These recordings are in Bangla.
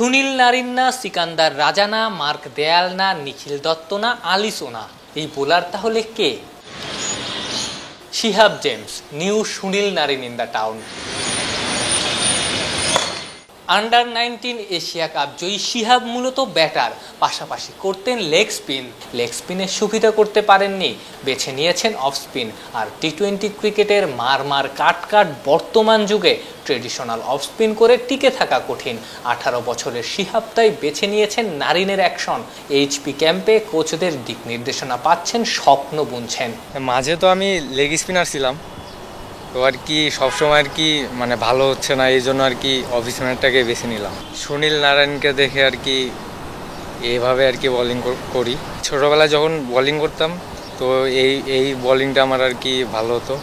সুনীল নারিন না, সিকান্দার রাজা না, মার্ক দেয়াল না, নিখিল দত্ত না, আলিসো না, এই বোলার তাহলে কে? Shihab James, new Sunil Narine in the town. Under nineteen Asia cup জয়ী শিহাব মূলত ব্যাটার, পাশাপাশি করতেন লেগ স্পিন। লেগ স্পিনের সুবিধা করতে পারেননি, বেছে নিয়েছেন অফ স্পিন। আর টি-20 ক্রিকেটের মার কাট বর্তমান যুগে ট্রেডিশনাল অফ স্পিন করে টিকে থাকা কঠিন। 18 বছরের শিহাব তাই বেছে নিয়েছেন নারিনের অ্যাকশন। এইচপি ক্যাম্পে কোচদের দিক নির্দেশনা পাচ্ছেন, স্বপ্ন বুনছেন। মাঝে তো আমি লেগ স্পিনার ছিলাম, তো আর কি সবসময় আর কি মানে ভালো হচ্ছে না, এই জন্য আর কি অফ স্পিনারটাকে বেছে নিলাম। সুনীল নারায়ণকে দেখে আর কি এইভাবে আর কি বোলিং করি। ছোটোবেলায় যখন বোলিং করতাম তো এই বোলিংটা আমার আর কি ভালো হতো,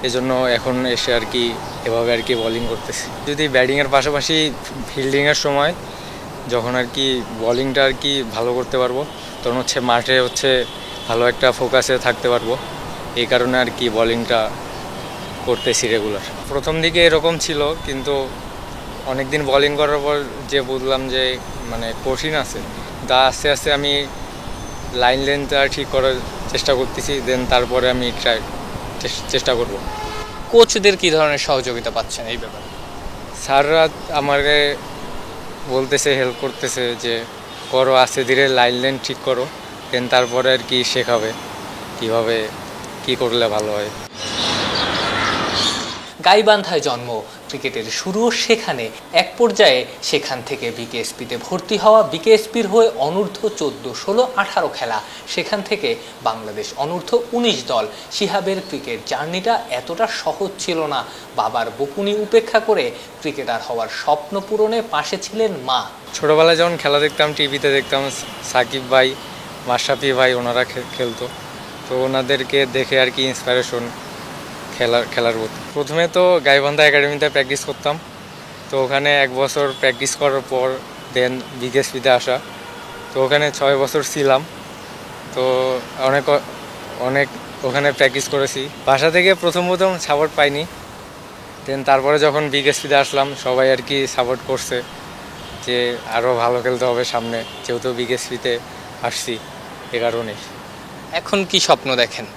এজন্য এখন এসে আর কি এভাবে আর কি বোলিং করতেছি। যদি ব্যাটিংয়ের পাশাপাশি ফিল্ডিংয়ের সময় যখন আর কি বোলিংটা আর কি ভালো করতে পারবো, তখন হচ্ছে মাঠে হচ্ছে ভালো একটা ফোকাসে থাকতে পারবো, এই কারণে আর কি বোলিংটা করতেছি রেগুলার। প্রথম দিকে এরকম ছিল, কিন্তু অনেক দিন বোলিং করার পর যে বুঝলাম যে মানে কঠিন আছে, তা আস্তে আস্তে আমি লাইন লেন্থটা ঠিক করার চেষ্টা করতেছি, দেন তারপরে আমি চেষ্টা করব। কোচদের কি ধরনের সহযোগিতা পাচ্ছেন এই ব্যাপারে? স্যাররা আমাকে বলতেছে, হেল্প করতেছে যে করো, আস্তে ধীরে লাইন লেন্থ ঠিক করো, দেন তারপরে আর কি শেখাবে কীভাবে কী করলে ভালো হয়। গাইবান্ধায় জন্ম, ক্রিকেটের শুরুও সেখানে। এক পর্যায়ে সেখান থেকে বিকেএসপিতে ভর্তি হওয়া, বিকেএসপির হয়ে অনূর্ধ্ব 14, 16, 18 খেলা, সেখান থেকে বাংলাদেশ অনূর্ধ্ব 19 দল। শিহাবের ক্রিকেট জার্নিটা এতটা সহজ ছিল না। বাবার বকুনি উপেক্ষা করে ক্রিকেটার হওয়ার স্বপ্ন পূরণে পাশে ছিলেন মা। ছোটোবেলায় যখন খেলা দেখতাম, টিভিতে দেখতাম সাকিব ভাই, মাশরাফি ভাই, ওনারা খেলতো, তো ওনাদেরকে দেখে আর কি ইন্সপিরেশন খেলার প্রথমে তো গাইবান্ধা একাডেমিতে প্র্যাকটিস করতাম, তো ওখানে 1 বছর প্র্যাকটিস করার পর দেন বিকেএসপিতে আসা, তো ওখানে 6 বছর ছিলাম, তো অনেক ওখানে প্র্যাকটিস করেছি। বাসা থেকে প্রথম সাপোর্ট পাইনি, দেন তারপরে যখন বিকেএসপিতে আসলাম সবাই আর কি সাপোর্ট করছে যে আরও ভালো খেলতে হবে সামনে, যেহেতু বিকেএসপিতে আসছি, এ কারণে। এখন কি স্বপ্ন দেখেন?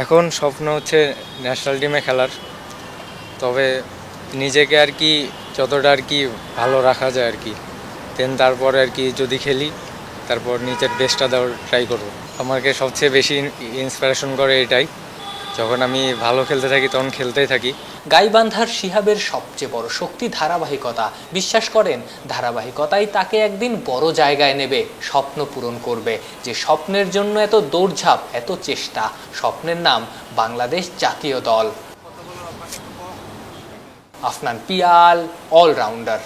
এখন স্বপ্ন হচ্ছে ন্যাশনাল টিমে খেলার, তবে নিজেকে আর কি যতটা আর কি ভালো রাখা যায় আর কি, দেন তারপরে আর কি যদি খেলি তারপর নিজের বেস্টটা দেওয়ার ট্রাই করব। আমাকে সবচেয়ে বেশি ইন্সপিরেশন করে এটাই, যখন আমি ভালো খেলতে থাকি তখন খেলতেই থাকি। গাইবান্ধার শিহাবের সবচেয়ে বড় শক্তি ধারাবাহিকতা। বিশ্বাস করেন ধারাবাহিকতাই তাকে একদিন বড় জায়গায় নেবে, স্বপ্ন পূরণ করবে। যে স্বপ্নের জন্য এত দৌড়ঝাঁপ, এত চেষ্টা, স্বপ্নের নাম বাংলাদেশ জাতীয় দল। আফনান পিয়াল, অলরাউন্ডার।